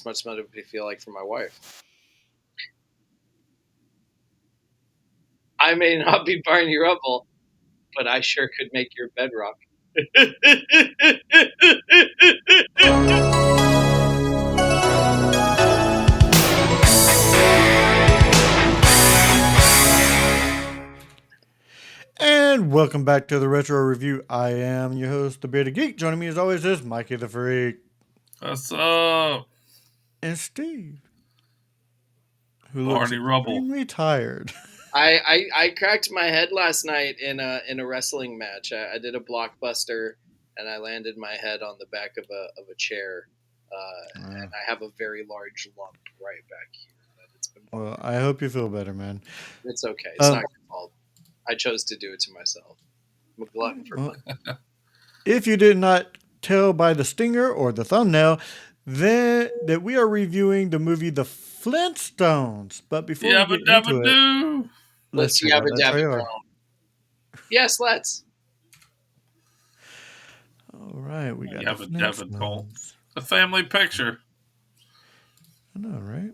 as much as it would feel like for my wife. I may not be Barney Rubble, but I sure could make your bed rock. And welcome back to the Retro Review. I am your host, the Bearded Geek. Joining me as always is Mikey the Freak. What's up? And Steve, who Barney looks Rubble. extremely tired. I cracked my head last night in a wrestling match. I did a blockbuster and I landed my head on the back of a chair, and I have a very large lump right back here. It's been Well, I hope you feel better, man. It's okay. It's not your fault. I chose to do it to myself. I'm a glutton for fun. If you did not tell by the stinger or the thumbnail, then that we are reviewing the movie The Flintstones. But before we get into it, let's check out that trailer. Yes, let's. All right, we got the Flintstones. A family picture. I know, right?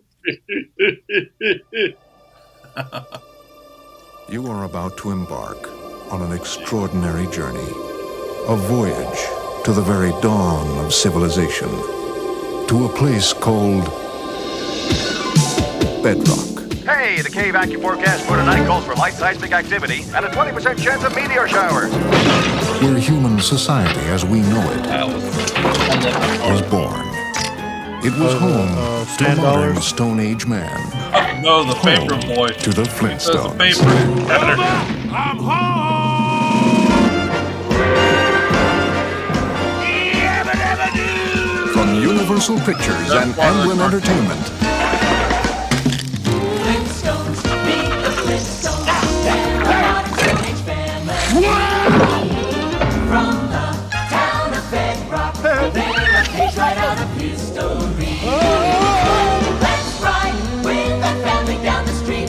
You are about to embark on an extraordinary journey. A voyage to the very dawn of civilization. To a place called Bedrock. Hey, the Cave AccuForecast for tonight calls for light seismic activity and a 20% chance of meteor showers. Where human society as we know it was born. It was home to modern Stone Age man. No, the paper boy. To the Flintstones. The paper. I'm home! From Universal Pictures and Amblin Entertainment. Flintstones, meet the Flintstones. They're a modern Stone Age family. From the town of Bedrock, they're a page right out of history. Let's ride with the family down the street.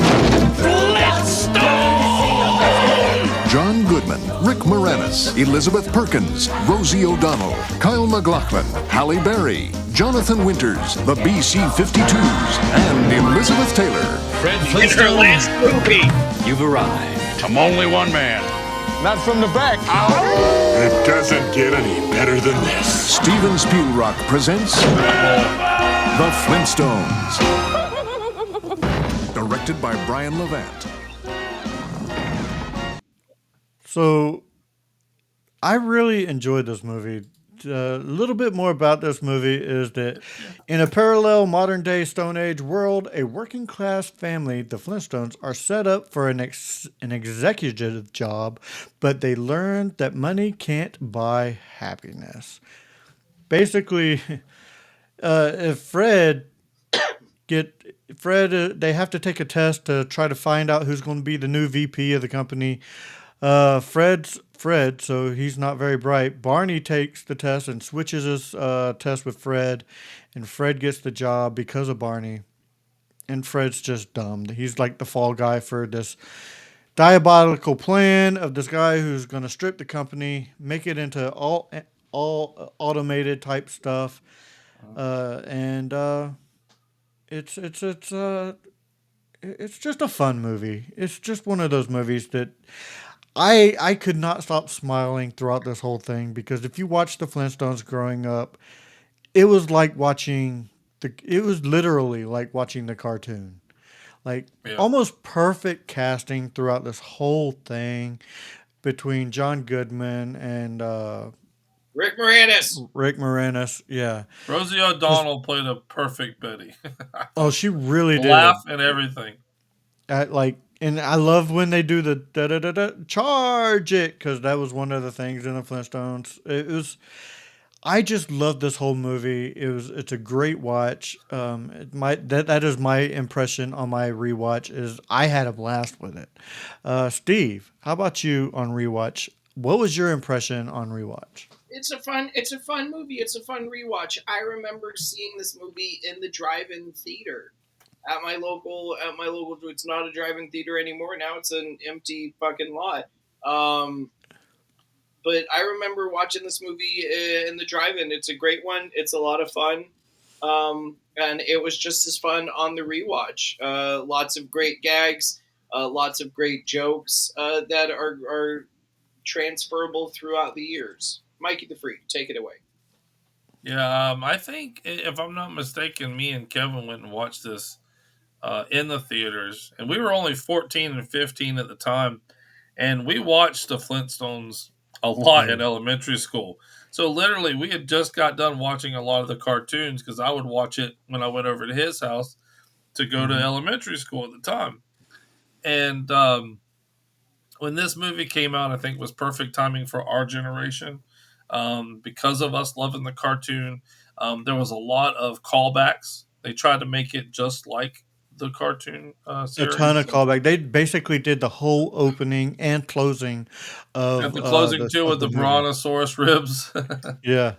John Goodman, Rick Moranis, Elizabeth Perkins, Rosie O'Donnell, Kyle MacLachlan, Halle Berry, Jonathan Winters, the BC-52s, and Elizabeth Taylor. Fred Flintstone, movie. You've arrived. I'm only one man. Not from the back. It doesn't get any better than this. Steven Spielrock presents The Flintstones. Directed by Brian Levant. So, I really enjoyed this movie. A little bit more about this movie is that in a parallel modern day Stone Age world, a working class family, the Flintstones, are set up for an executive job, but they learn that money can't buy happiness. Basically, if they have to take a test to try to find out who's going to be the new VP of the company. Fred's Fred, so he's not very bright. Barney takes the test and switches his test with Fred, and Fred gets the job because of Barney. And Fred's just dumb. He's like the fall guy for this diabolical plan of this guy who's going to strip the company, make it into all automated type stuff, and it's just a fun movie. It's just one of those movies that I could not stop smiling throughout this whole thing, because if you watch the Flintstones growing up, it was literally like watching the cartoon. Almost perfect casting throughout this whole thing between John Goodman and Rick Moranis. Yeah. Rosie O'Donnell played a perfect Betty. Oh, she really did. Laugh and everything. And I love when they do the da-da-da-da, charge it, because that was one of the things in the Flintstones. I just love this whole movie. It's a great watch. That is my impression on my rewatch. Is I had a blast with it. Steve, how about you on rewatch? What was your impression on rewatch? It's a fun movie. It's a fun rewatch. I remember seeing this movie in the drive-in theater. At my local, it's not a drive-in theater anymore. Now it's an empty fucking lot. But I remember watching this movie in the drive-in. It's a great one. It's a lot of fun. and it was just as fun on the rewatch. Lots of great gags, lots of great jokes that are transferable throughout the years. Mikey the Freak, take it away. Yeah, I think if I'm not mistaken, me and Kevin went and watched this in the theaters, and we were only 14 and 15 at the time, and we watched the Flintstones a lot in elementary school. So literally, we had just got done watching a lot of the cartoons because I would watch it when I went over to his house to go to Mm-hmm. elementary school at the time. And when this movie came out, I think it was perfect timing for our generation because of us loving the cartoon. There was a lot of callbacks. They tried to make it just like the cartoon A ton series. of callback. They basically did the whole opening and closing At of the closing too, with the the movie. brontosaurus ribs Yeah.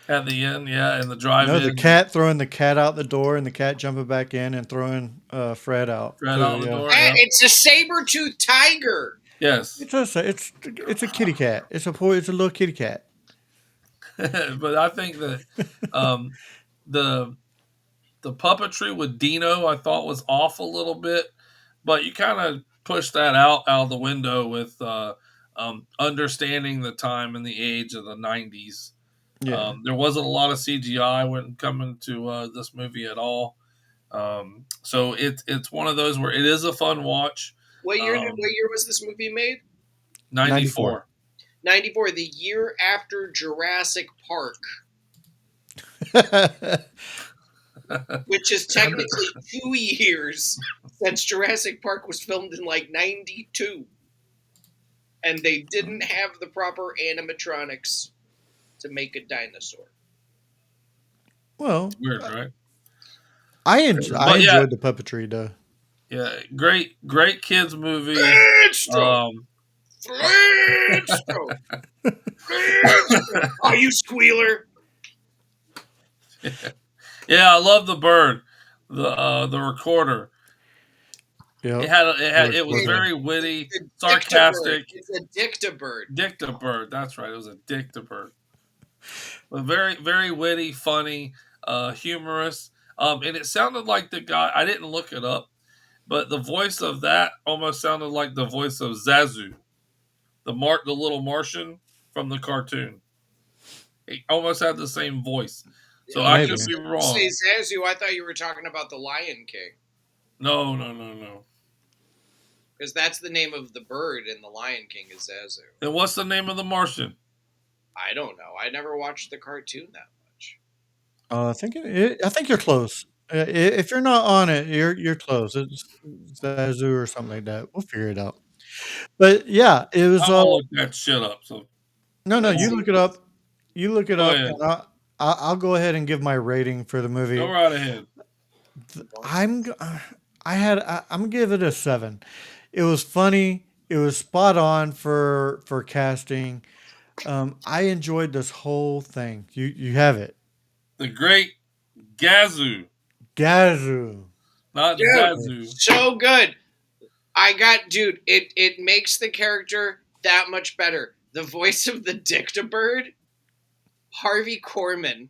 at the end, yeah, and the No, the drive-in, cat throwing the cat out the door and the cat jumping back in and throwing Fred out right too. out the Yeah. door. Yeah, It's a saber-toothed tiger. yes, It's a kitty cat. It's a little kitty cat. but I think that um, the the puppetry with Dino I thought was off a little bit, but you kind of push that out of the window with understanding the time and the age of the '90s. Yeah. There wasn't a lot of CGI when coming to this movie at all, so it's one of those where it is a fun watch. What year was this movie made? 94. '94. 94, the year after Jurassic Park, which is technically 2 years since Jurassic Park was filmed in like 92. And they didn't have the proper animatronics to make a dinosaur. Well, Weird, right? I But yeah, enjoyed the puppetry though. yeah, great kids movie. Flintstone! Um, Flintstone! Flintstone! Are you squealer? yeah, I love the bird, the recorder. Yep. It was Recorder. very witty, It's a dictabird. sarcastic. It's a dictabird. Dictabird, that's right. It was a dictabird. But very witty, funny, humorous. And it sounded like the guy. I didn't look it up, but the voice of that almost sounded like the voice of Zazu, the little Martian from the cartoon. He almost had the same voice. So I Maybe. could be You wrong. say Zazu, I thought you were talking about the Lion King. No. Because that's the name of the bird in the Lion King is Zazu. And what's the name of the Martian? I don't know. I never watched the cartoon that much. I think you're close. If you're not on it, you're close. It's Zazu or something like that. We'll figure it out. But yeah, it was. I'm gonna look that shit up. So No, Let's you see. look it up. You look it go up, ahead. and I'll go ahead and give my rating for the Go movie. right ahead. I'm gonna give it a 7. It was funny. It was spot on for casting. I enjoyed this whole thing. You have it, The great Gazoo, Gazoo. not Dude, Zazu. so good. It makes the character that much better. The voice of the dictabird, Harvey Korman.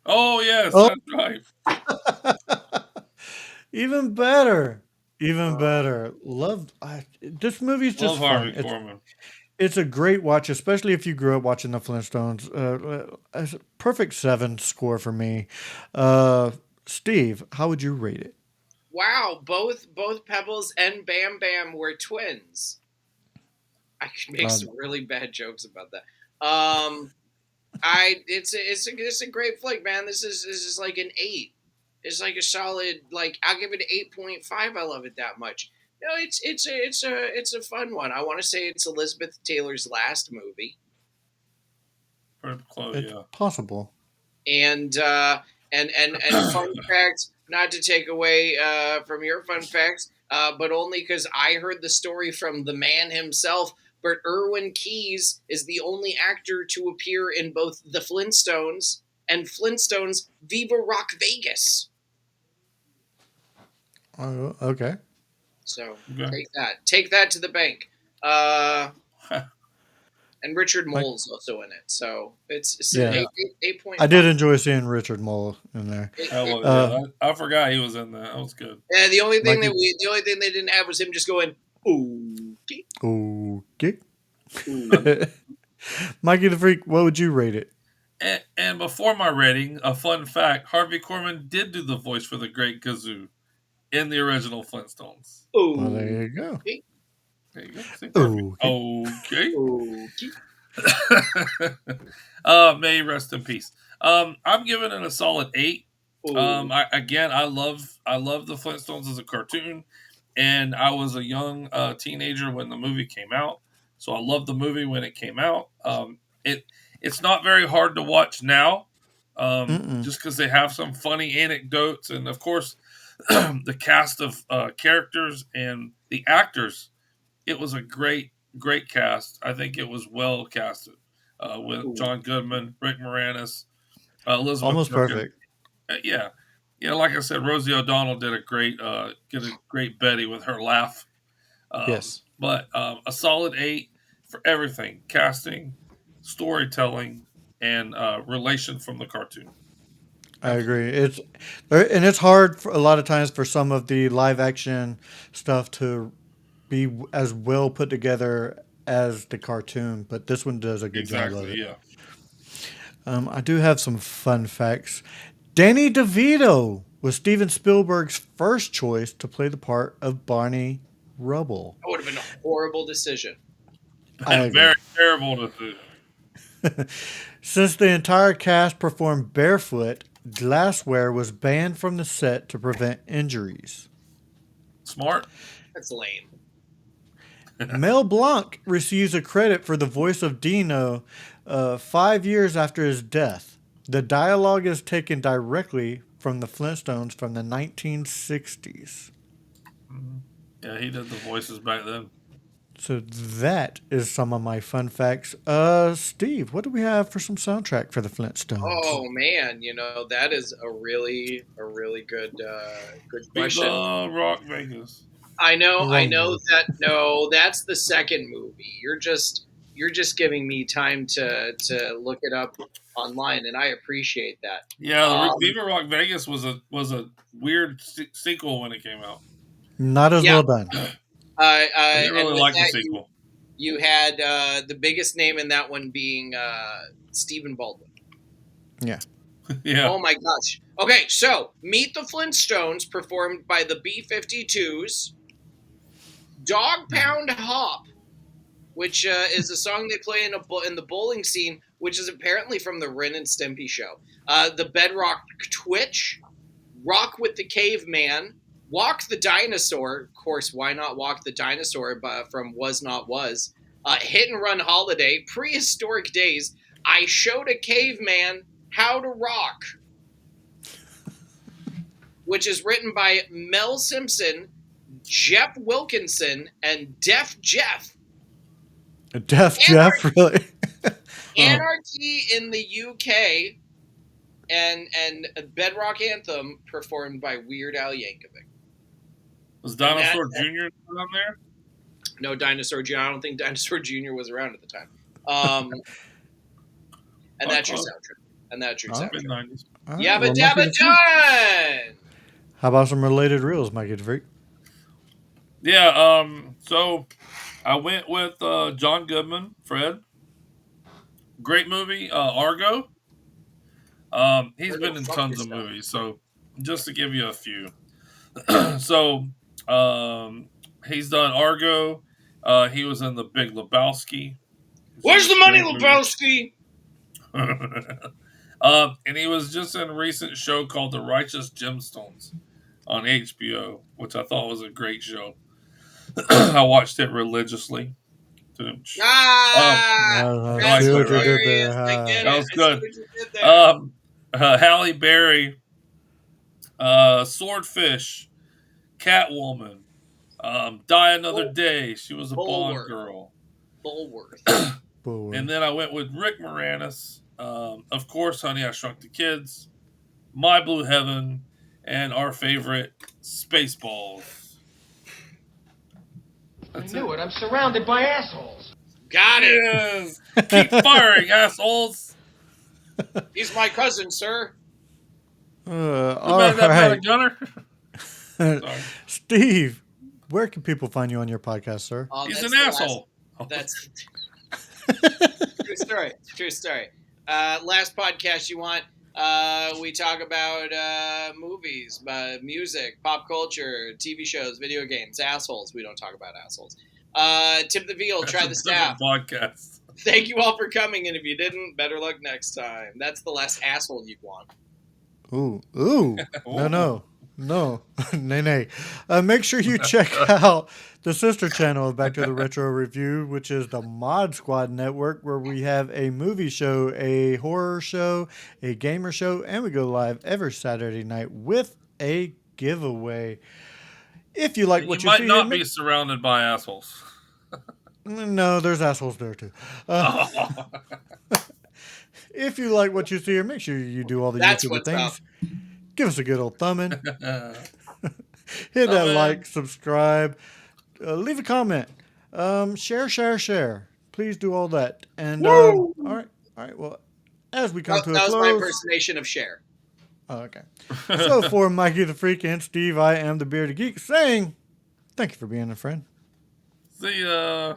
Oh yes, Oh, that's right. even better, even better. This movie's just Love fun. Harvey Korman. It's a great watch, especially if you grew up watching the Flintstones. A perfect 7 score for me. Steve, how would you rate it? Wow, both Pebbles and Bam Bam were twins. I could make some really bad jokes about that. It's a great flick, man. This is like an 8. It's like a solid, like, I'll give it an 8.5. I love it that much. No, it's a fun one. I want to say it's Elizabeth Taylor's last movie, Pretty close, It's yeah. possible. and fun facts. Not to take away from your fun facts, but only because I heard the story from the man himself. But Irwin Keyes is the only actor to appear in both The Flintstones and Flintstones Viva Rock Vegas. Oh, okay. So Okay. take that to the bank. and Richard Like, Mole's also in it. So it's yeah, Yeah, 8.5. I did enjoy seeing Richard Mole in there. that was Uh, yeah. I forgot he was in that. That was good. Yeah, Mikey, the only thing they didn't have was him just going, okay, okay. ooh. Mikey the Freak, what would you rate it? And before my rating, a fun fact: Harvey Korman did do the voice for the Great Gazoo in the original Flintstones. Well, there Ooh. you go. Okay. There you go. See, perfect. Okay. Okay. Okay. May he rest in peace. I'm giving it a solid 8. Ooh. I love the Flintstones as a cartoon, and I was a young teenager when the movie came out, so I loved the movie when it came out. It's not very hard to watch now, Mm-mm. just because they have some funny anecdotes, and of course, the cast of characters and the actors. It was a great cast. I think it was well casted with Ooh. John Goodman, Rick Moranis, Elizabeth Almost Perkins. perfect. Yeah, yeah. Like I said, Rosie O'Donnell did a great Betty with her laugh. Yes, But a solid 8 for everything: casting, storytelling, and relation from the cartoon. I Absolutely. agree. And it's hard for a lot of times for some of the live action stuff to be as well put together as the cartoon, but this one does a good job of Exactly. it. Yeah. I do have some fun facts. Danny DeVito was Steven Spielberg's first choice to play the part of Barney Rubble. That would have been a horrible decision. I Very agree. terrible decision. Since the entire cast performed barefoot, glassware was banned from the set to prevent injuries. Smart. That's lame. Mel Blanc receives a credit for the voice of Dino 5 years after his death. The dialogue is taken directly from the Flintstones from the 1960s. Mhm. Yeah, he did the voices back then. So that is some of my fun facts. Steve, what do we have for some soundtrack for the Flintstones? Oh man, that is a really good question. Viva Rock Vegas. I Wrong know movie. that no, that's the second movie. You're just giving me time to look it up online, and I appreciate that. Yeah, Um, Viva Rock Vegas was a weird sequel when it came out. Not as yeah, well done. I didn't and really with like the that sequel. you had the biggest name in that one being Stephen Baldwin. Yeah. Yeah. Oh my gosh. Okay, so Meet the Flintstones, performed by the B-52s, Dog Pound Hop, which is a song they play in the bowling scene, which is apparently from the Ren and Stimpy show. The Bedrock Twitch, Rock with the Caveman, Walk the Dinosaur. Of course, why not Walk the Dinosaur from Was Not Was? Hit and Run Holiday, Prehistoric Days, I Showed a Caveman How to Rock, which is written by Mel Simpson, Jeff Wilkinson, and Deaf Jeff. Deaf Jeff, really? Oh, Anarchy in the UK, and Bedrock Anthem, performed by Weird Al Yankovic. Was And that Dinosaur Jr. on there? no Dinosaur Jr. I don't think Dinosaur Jr. was around at the time. And Oh, that's your close. soundtrack. And that's your all right. Mid soundtrack. 90s. All right. Yabba Well, Mikey dabba the Freak. done. How about some related reels, Mikey the Freak? Yeah, so I went with John Goodman, Fred. Great movie, Argo. He's Or go been in fuck tons of yourself. movies, so just to give you a few. So he's done Argo. He was in The Big Lebowski, which is Where's a the money, great movie. Lebowski? And he was just in a recent show called The Righteous Gemstones on HBO, which I thought was a great show. I watched it religiously. Um, Ah, you I that's like see that, what you right? did hilarious. there. I get That it. was I see good. what you did there. Halle Berry, Swordfish, Catwoman, Die Another Bull, Day. She was a Bond Bullworth. girl. Bullworth. Boy. And then I went with Rick Moranis. Of course, Honey, I Shrunk the Kids, My Blue Heaven, and our favorite, Spaceballs. I That's knew it. it. I'm surrounded by assholes. Got it. Yes. Keep firing, assholes. He's my cousin, sir. All That about a right. gunner? Sorry. Steve, where can people find you on your podcast, sir? Oh, He's that's an the asshole. That's true story. True story. Last podcast you want? We talk about movies, music, pop culture, TV shows, video games, assholes. We don't talk about assholes. Tip the veal, try the That's a staff. different podcast. Thank you all for coming, and if you didn't, better luck next time. That's the last asshole you'd want. Ooh. Ooh. No. Nay. Make sure you check out the sister channel of Back to the Retro Review, which is the Mod Squad Network, where we have a movie show, a horror show, a gamer show, and we go live every Saturday night with a giveaway. If you like And what you you might see not here, be surrounded by assholes. no, there's assholes there too. If you like what you see here, make sure you do all the That's YouTuber what's things. Give us a good old thumb in. Hit Thumb that in. like, subscribe, leave a comment, share. Please do all that. And all right. Well, as we come That to a was my close. impersonation of Cher. Oh, okay. So for Mikey the Freak and Steve, I am the Bearded Geek saying thank you for being a friend. See ya.